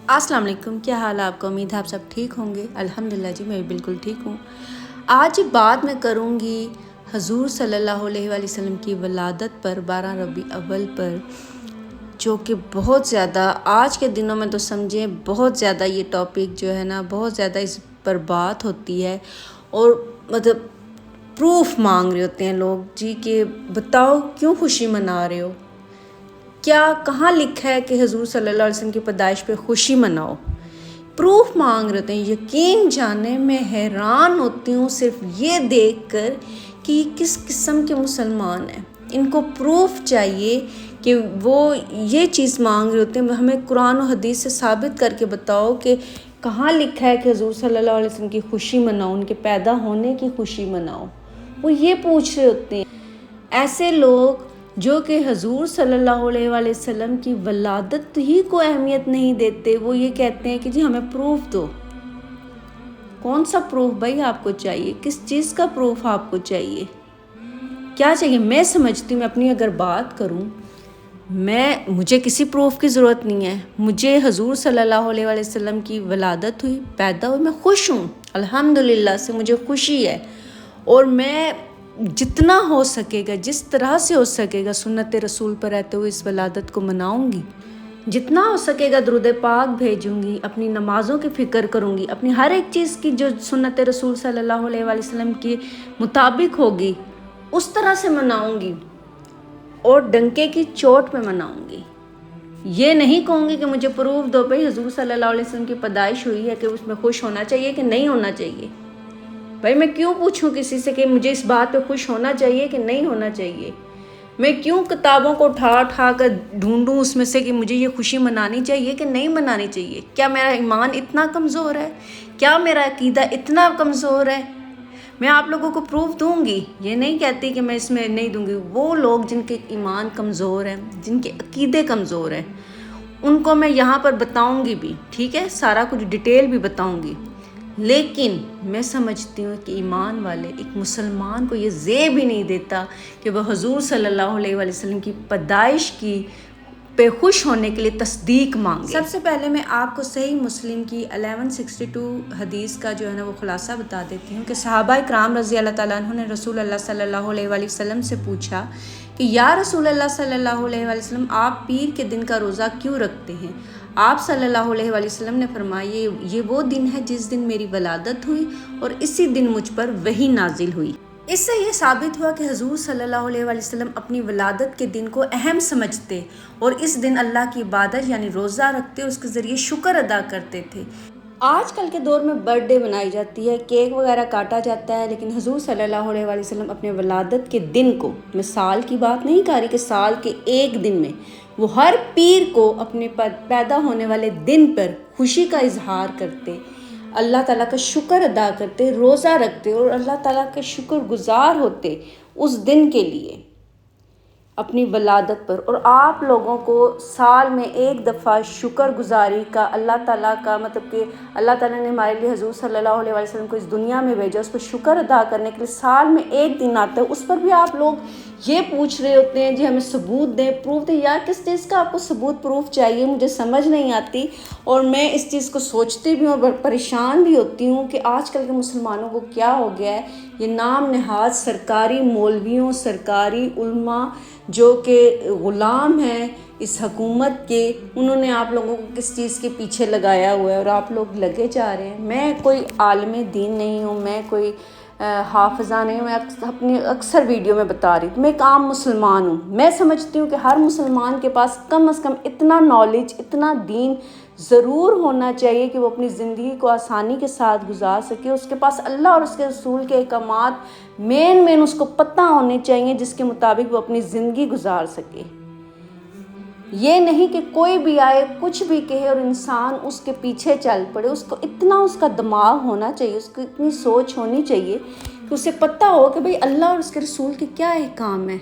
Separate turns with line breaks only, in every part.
अस्सलाम वालेकुम, क्या हाल है आपका। उम्मीद है आप सब ठीक होंगे। अल्हम्दुलिल्लाह जी, मैं भी बिल्कुल ठीक हूँ। आज बात मैं करूँगी हजूर सल्लल्लाहु अलैहि वसल्लम की वलादत पर 12 रबी अव्वल पर, जो कि बहुत ज़्यादा आज के दिनों में तो समझें बहुत ज़्यादा ये टॉपिक जो है ना बहुत ज़्यादा इस पर बात होती है। और मतलब प्रूफ मांग रहे होते हैं लोग जी कि बताओ क्यों खुशी मना रहे हो, क्या कहाँ लिखा है कि हजूर सल्लल्लाहु अलैहि वसल्लम की पैदाइश पे खुशी मनाओ। प्रूफ मांग रहे हैं। यकीन जाने मैं हैरान होती हूँ सिर्फ ये देखकर कि ये किस किस्म के मुसलमान हैं। इनको प्रूफ चाहिए कि वो ये चीज़ मांग रहे होते हैं। हमें कुरान और हदीस से साबित करके बताओ कि कहाँ लिखा है कि हजूर सल्लल्लाहु अलैहि वसल्लम की खुशी मनाओ, उनके पैदा होने की खुशी मनाओ। वो ये पूछ रहे होते हैं। ऐसे लोग जो कि हजूर सल्लल्लाहु अलैहि वसल्लम की वलादत ही को अहमियत नहीं देते, वो ये कहते हैं कि जी हमें प्रूफ दो। कौन सा प्रूफ भाई आपको चाहिए? किस चीज़ का प्रूफ आपको चाहिए? क्या चाहिए? मैं समझती हूँ, मैं अपनी अगर बात करूँ, मुझे किसी प्रूफ की ज़रूरत नहीं है। मुझे हजूर सल्लल्लाहु अलैहि वसल्लम की वलादत हुई, पैदा हुई, मैं खुश हूँ अल्हम्दुलिल्लाह से, मुझे खुशी है। और मैं जितना हो सकेगा, जिस तरह से हो सकेगा, सुन्नत रसूल पर रहते हुए इस वलादत को मनाऊंगी। जितना हो सकेगा दुरूद पाक भेजूंगी, अपनी नमाज़ों की फ़िक्र करूंगी, अपनी हर एक चीज़ की जो सुन्नत रसूल सल्लल्लाहु अलैहि वसल्लम के मुताबिक होगी उस तरह से मनाऊंगी। और डंके की चोट पे मनाऊंगी। ये नहीं कहूँगी कि मुझे प्रूफ दो भाई हजूर सल्लल्लाहु अलैहि वसल्लम की पैदाइश हुई है कि उसमें खुश होना चाहिए कि नहीं होना चाहिए। भाई मैं क्यों पूछूं किसी से कि मुझे इस बात पे खुश होना चाहिए कि नहीं होना चाहिए। मैं क्यों किताबों को उठा कर ढूंढूं उसमें से कि मुझे ये खुशी मनानी चाहिए कि नहीं मनानी चाहिए। क्या मेरा ईमान इतना कमज़ोर है? क्या मेरा अकीदा इतना कमज़ोर है? मैं आप लोगों को प्रूफ दूंगी, ये नहीं कहती कि मैं इसमें नहीं दूंगी। वो लोग जिनके ईमान कमज़ोर हैं, जिनके अकीदे कमज़ोर हैं, उनको मैं यहाँ पर बताऊंगी भी, ठीक है, सारा कुछ डिटेल भी बताऊंगी। लेकिन मैं समझती हूँ कि ईमान वाले एक मुसलमान को ये ज़ेब भी नहीं देता कि वह हजूर सल्लल्लाहु अलैहि वसल्लम की पैदाइश की पे खुश होने के लिए तस्दीक मांगे। सबसे पहले मैं आपको सही मुस्लिम की 1162 हदीस का जो है ना वो खुलासा बता देती हूँ कि सहाबा इकराम रज़ी अल्लाह ताला अन्हु ने रसूल अल्लाह सल्लल्लाहु अलैहि वसल्लम से पूछा कि या रसूल अल्लाह सल्लल्लाहु अलैहि वसल्लम, आप पीर के दिन का रोज़ा क्यों रखते हैं? आप सल्लल्लाहु अलैहि वसल्लम ने फरमाया, ये वो दिन है जिस दिन मेरी वलादत हुई और इसी दिन मुझ पर वही नाजिल हुई। इससे ये साबित हुआ कि हजूर सल्लल्लाहु अलैहि वसल्लम अपनी वलादत के दिन को अहम समझते और इस दिन अल्लाह की इबादत यानी रोज़ा रखते, उसके ज़रिए शुक्र अदा करते थे। आजकल के दौर में बर्थडे बनाई जाती है, केक वगैरह काटा जाता है, लेकिन हजूर सल्लल्लाहु अलैहि वसल्लम अपने वलादत के दिन को, मैं साल की बात नहीं कर रही कि साल के एक दिन में, वो हर पीर को अपने पैदा होने वाले दिन पर खुशी का इजहार करते, अल्लाह ताला का शुक्र अदा करते, रोज़ा रखते और अल्लाह ताला के शुक्र गुज़ार होते उस दिन के लिए, अपनी वलादत पर। और आप लोगों को साल में एक दफ़ा शुक्र गुज़ारी का अल्लाह ताला का मतलब कि अल्लाह ताला ने हमारे लिए हजूर सल्लल्लाहु अलैहि वसल्लम को इस दुनिया में भेजा, उस पर शुक्र अदा करने के लिए साल में एक दिन आता है। उस पर भी आप लोग ये पूछ रहे होते हैं जी हमें सबूत दें, प्रूफ दें। यार किस चीज़ का आपको सबूत प्रूफ चाहिए? मुझे समझ नहीं आती। और मैं इस चीज़ को सोचती भी हूँ और परेशान भी होती हूँ कि आजकल के मुसलमानों को क्या हो गया है। ये नाम नहाज सरकारी मौलवियों, सरकारी उलमा जो कि ग़ुलाम हैं इस हुकूमत के, उन्होंने आप लोगों को किस चीज़ के पीछे लगाया हुआ है और आप लोग लगे जा रहे हैं। मैं कोई आलिम दीन नहीं हूँ, मैं कोई हाफिज़ा नहीं हूँ। मैं अपनी अक्सर वीडियो में बता रही हूँ, मैं एक आम मुसलमान हूँ। मैं समझती हूँ कि हर मुसलमान के पास कम से कम इतना नॉलेज, इतना दीन ज़रूर होना चाहिए कि वो अपनी ज़िंदगी को आसानी के साथ गुजार सके। उसके पास अल्लाह और उसके रसूल के अहकामात मेन उसको पता होने चाहिए, जिसके मुताबिक वो अपनी ज़िंदगी गुजार सके। ये नहीं कि कोई भी आए कुछ भी कहे और इंसान उसके पीछे चल पड़े। उसको इतना उसका दिमाग होना चाहिए, उसको इतनी सोच होनी चाहिए कि उसे पता हो कि भाई अल्लाह और उसके रसूल के क्या अहकाम है,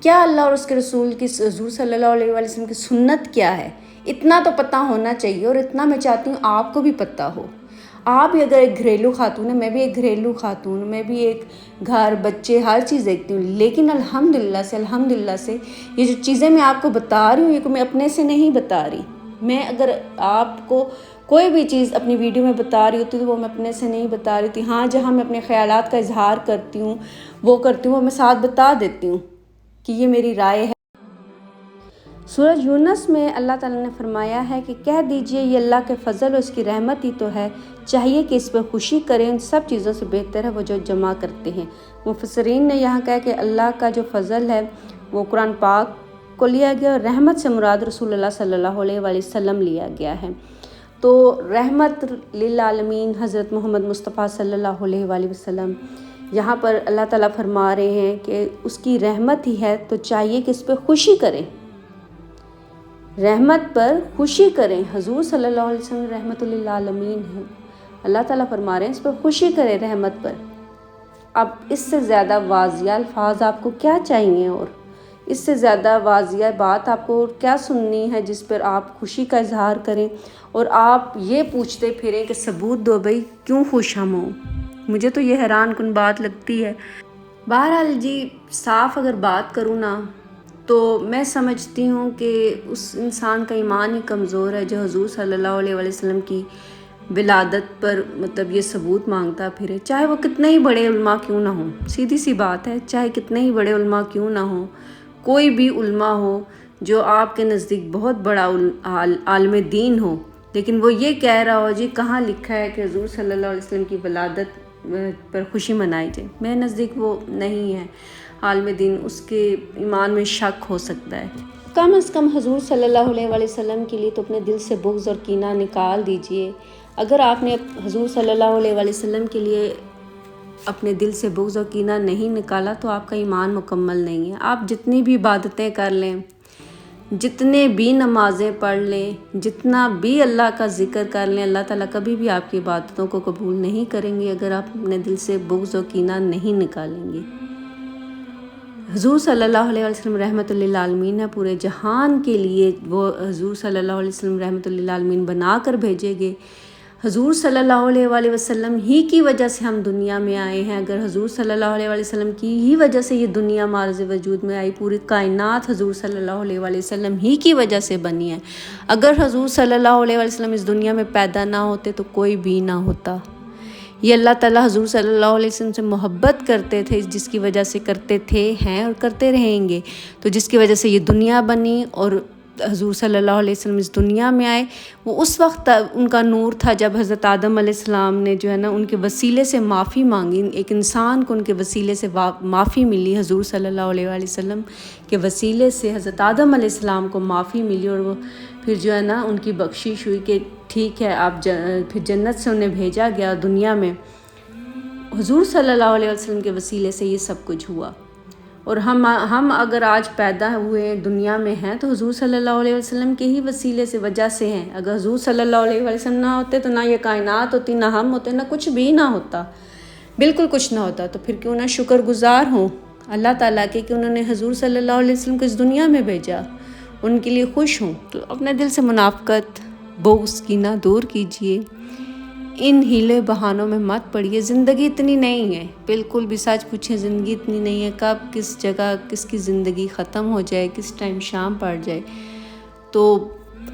क्या अल्लाह और उसके रसूल की हजूर सल्लल्लाहु अलैहि वसल्लम की सुन्नत क्या है। इतना तो पता होना चाहिए। और इतना मैं चाहती हूँ आपको भी पता हो। आप भी अगर एक घरेलू खातून है, मैं भी एक घरेलू खातून, मैं भी एक घर बच्चे हर चीज़ देखती हूँ, लेकिन अल्हम्दुलिल्लाह से ये जो चीज़ें मैं आपको बता रही हूँ ये मैं अपने से नहीं बता रही। میں اگر آپ کو کوئی بھی چیز اپنی ویڈیو میں بتا رہی ہوتی ہوں تو وہ میں اپنے سے نہیں بتا رہی تھی. ہاں جہاں میں اپنے خیالات کا اظہار کرتی ہوں وہ میں ساتھ بتا دیتی ہوں کہ یہ میری رائے ہے. سورہ یونس میں اللہ تعالیٰ نے فرمایا ہے کہ کہہ دیجئے یہ اللہ کے فضل اور اس کی رحمت ہی تو ہے، چاہیے کہ اس پہ خوشی کریں، ان سب چیزوں سے بہتر ہے وہ جو جمع کرتے ہیں. مفسرین نے یہاں کہا کہ اللہ کا جو فضل ہے وہ قرآن پاک کو لیا گیا اور رحمت سے مراد رسول اللہ صلی اللہ علیہ وآلہ وسلم لیا گیا ہے. تو رحمت للعالمین حضرت محمد مصطفیٰ صلی اللہ علیہ وآلہ وسلم، یہاں پر اللہ تعالیٰ فرما رہے ہیں کہ اس کی رحمت ہی ہے تو چاہیے کہ اس پہ خوشی کریں، رحمت پر خوشی کریں. حضور صلی اللہ علیہ وسلم رحمت للعالمین ہیں، اللہ تعالیٰ فرما رہے ہیں اس پہ خوشی کریں رحمت پر. اب اس سے زیادہ واضح الفاظ آپ کو کیا چاہیے، اور اس سے زیادہ واضح بات آپ کو کیا سننی ہے جس پر آپ خوشی کا اظہار کریں اور آپ یہ پوچھتے پھریں کہ ثبوت دو بھائی کیوں خوش ہم ہوں. مجھے تو یہ حیران کن بات لگتی ہے. بہرحال جی صاف اگر بات کروں نا تو میں سمجھتی ہوں کہ اس انسان کا ایمان ہی کمزور ہے جو حضور صلی اللہ علیہ وآلہ وسلم کی ولادت پر مطلب یہ ثبوت مانگتا پھرے، چاہے وہ کتنے ہی بڑے علماء کیوں نہ ہوں. سیدھی سی بات ہے، چاہے کتنے ہی بڑے علماء کیوں نہ ہوں، کوئی بھی علماء ہو جو آپ کے نزدیک بہت بڑا عالم دین ہو، لیکن وہ یہ کہہ رہا ہو جی کہاں لکھا ہے کہ حضور صلی اللہ علیہ وسلم کی ولادت پر خوشی منائی جائے، میرے نزدیک وہ نہیں ہے عالم دین، اس کے ایمان میں شک ہو سکتا ہے. کم از کم حضور صلی اللہ علیہ وآلہ وسلم کے لیے تو اپنے دل سے بغض اور کینہ نکال دیجئے. اگر آپ نے حضور صلی اللہ علیہ وآلہ وسلم کے لیے اپنے دل سے بغض اور کینہ نہیں نکالا تو آپ کا ایمان مکمل نہیں ہے. آپ جتنی بھی عبادتیں کر لیں، جتنے بھی نمازیں پڑھ لیں، جتنا بھی اللہ کا ذکر کر لیں، اللہ تعالیٰ کبھی بھی آپ کی عبادتوں کو قبول نہیں کریں گے اگر آپ اپنے دل سے بغض اور کینہ نہیں نکالیں گے. حضور صلی اللہ علیہ وسلم رحمت للعالمین ہے پورے جہان کے لیے. وہ حضور صلی اللہ علیہ وسلم رحمت للعالمین بنا کر بھیجے گئے. حضور صلی اللہ علیہ وآلہ وسلم ہی کی وجہ سے ہم دنیا میں آئے ہیں. اگر حضور صلی اللہ علیہ وآلہ وسلم کی ہی وجہ سے یہ دنیا معرض وجود میں آئی، پوری کائنات حضور صلی اللہ علیہ وآلہ وسلم ہی کی وجہ سے بنی ہے. اگر حضور صلی اللہ علیہ وآلہ وسلم اس دنیا میں پیدا نہ ہوتے تو کوئی بھی نہ ہوتا. یہ اللہ تعالیٰ حضور صلی اللہ علیہ وسلم سے محبت کرتے تھے، جس کی وجہ سے کرتے تھے، ہیں اور کرتے رہیں گے. تو جس کی وجہ سے یہ دنیا بنی اور حضور صلی اللہ علیہ وسلم اس دنیا میں آئے. وہ اس وقت ان کا نور تھا جب حضرت آدم علیہ السلام نے جو ہے نا ان کے وسیلے سے معافی مانگی. ایک انسان کو ان کے وسیلے سے معافی ملی. حضور صلی اللہ علیہ وآلہ وسلم کے وسیلے سے حضرت آدم علیہ السلام کو معافی ملی اور وہ پھر جو ہے نا ان کی بخشش ہوئی کہ ٹھیک ہے آپ پھر جنت سے انہیں بھیجا گیا دنیا میں. حضور صلی اللہ علیہ وسلم کے وسیلے سے یہ سب کچھ ہوا. اور ہم اگر آج پیدا ہوئے دنیا میں ہیں تو حضور صلی اللہ علیہ وسلم کے ہی وسیلے سے وجہ سے ہیں. اگر حضور صلی اللہ علیہ وسلم نہ ہوتے تو نہ یہ کائنات ہوتی، نہ ہم ہوتے، نہ کچھ بھی نہ ہوتا، بالکل کچھ نہ ہوتا. تو پھر کیوں نہ شکر گزار ہوں اللہ تعالیٰ کے کہ انہوں نے حضور صلی اللہ علیہ وسلم کو اس دنیا میں بھیجا، ان کے لیے خوش ہوں. تو اپنے دل سے منافقت، بغض، کینہ دور کیجئے. ان ہیلے بہانوں میں مت پڑیے. زندگی اتنی نہیں ہے، بالکل بھی سچ پوچھیں زندگی اتنی نہیں ہے. کب کس جگہ کس کی زندگی ختم ہو جائے، کس ٹائم شام پڑ جائے. تو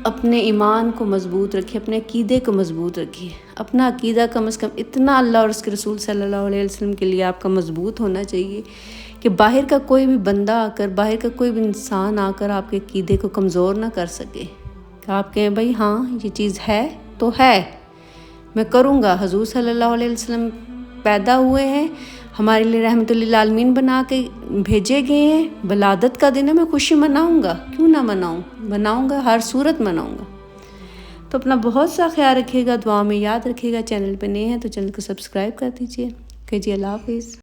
اپنے ایمان کو مضبوط رکھیے، اپنے عقیدے کو مضبوط رکھیے. اپنا عقیدہ کم از کم اتنا اللہ اور اس کے رسول صلی اللہ علیہ وسلم کے لیے آپ کا مضبوط ہونا چاہیے کہ باہر کا کوئی بھی بندہ آ کر، باہر کا کوئی بھی انسان آ کر آپ کے عقیدے کو کمزور نہ کر سکے. کہ آپ کہیں بھائی ہاں یہ چیز ہے تو ہے، میں کروں گا. حضور صلی اللہ علیہ وسلم پیدا ہوئے ہیں، ہمارے لیے رحمت للعالمین بنا کے بھیجے گئے ہیں. ولادت کا دن ہے، میں خوشی مناؤں گا، کیوں نہ مناؤں گا، ہر صورت مناؤں گا. تو اپنا بہت سا خیال رکھیے گا، دعا میں یاد رکھیے گا. چینل پہ نئے ہیں تو چینل کو سبسکرائب کر دیجیے. کہ جی اللہ حافظ.